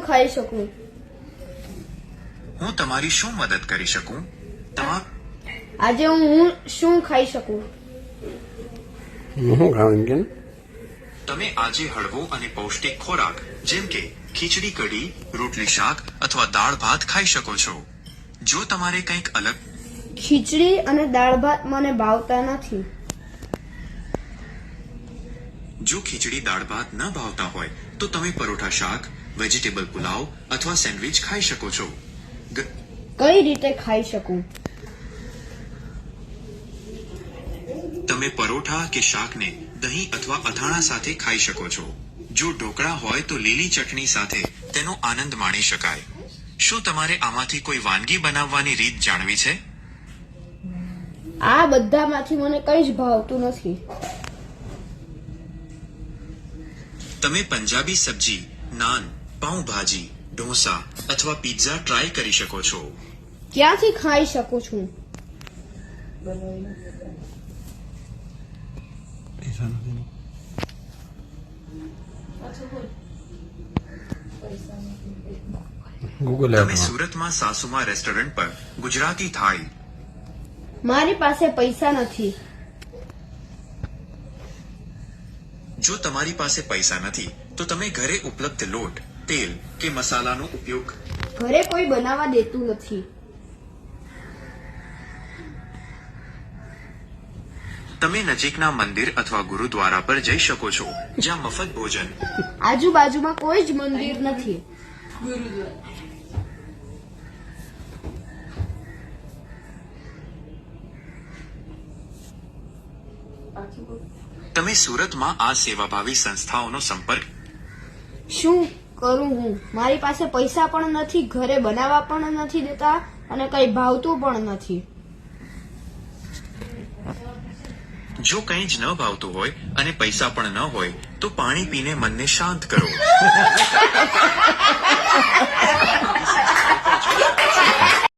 ખાઈ શકું? હું તમારી શું મદદ કરી શકું? આજે હું શું ખાઈ શકું? હું ખાવું કે તમે આજે હળવો અને પૌષ્ટિક ખોરાક જેમ કે ખીચડી કઢી, રોટલી શાક અથવા દાળ ભાત ખાઈ શકો છો. જો તમારે કંઈક અલગ ખીચડી અને દાળ ભાત મને ભાવતા નથી. જો ખીચડી દાળ ભાત ન ભાવતા હોય તો તમે પરોઠા શાક, વેજીટેબલ પુલાવ અથવા સેન્ડવિચ ખાઈ શકો છો. કઈ રીતે ખાઈ શકું? તમે પરોઠા કે શાકને દહીં અથવા અથાણા સાથે ખાઈ શકો છો. જો ઢોકળા હોય તો લીલી ચટણી સાથે તેનો આનંદ માણી શકાય. શું તમારે આમાંથી કોઈ વાનગી બનાવવાની રીત જાણવી છે? આ બધામાંથી મને કઈ જ ભાવતું નથી. તમે પંજાબી સબ્જી, નાન, પાઉંભાજી, ઢોસા અથવા પિઝા ટ્રાય કરી શકો છો. ક્યાંથી ખાઈ શકું છું? ગૂગલ તમે સુરતમાં સાસુમા રેસ્ટોરન્ટ પર ગુજરાતી થાળી. મારી પાસે પૈસા નથી. જો તમારી પાસે પૈસા નથી તો તમે ઘરે ઉપલબ્ધ લોટ, તેલ કે મસાલાનો ઉપયોગ. ઘરે કોઈ બનાવવા દેતું નથી. તમે નજીકના મંદિર અથવા ગુરુદ્વારા પર જઈ શકો છો જ્યાં મફત ભોજન. આજુબાજુમાં કોઈ જ મંદિર નથી. તમે સુરતમાં આ સેવાભાવી સંસ્થાઓનો સંપર્ક. શું કરું હું? મારી પાસે પૈસા પણ નથી, ઘરે બનાવવા પણ નથી દેતા અને કઈ ભાવતું પણ નથી. જો કંઈ જ ન ભાવતું હોય અને પૈસા પણ ન હોય તો પાણી પીને મનને શાંત કરો.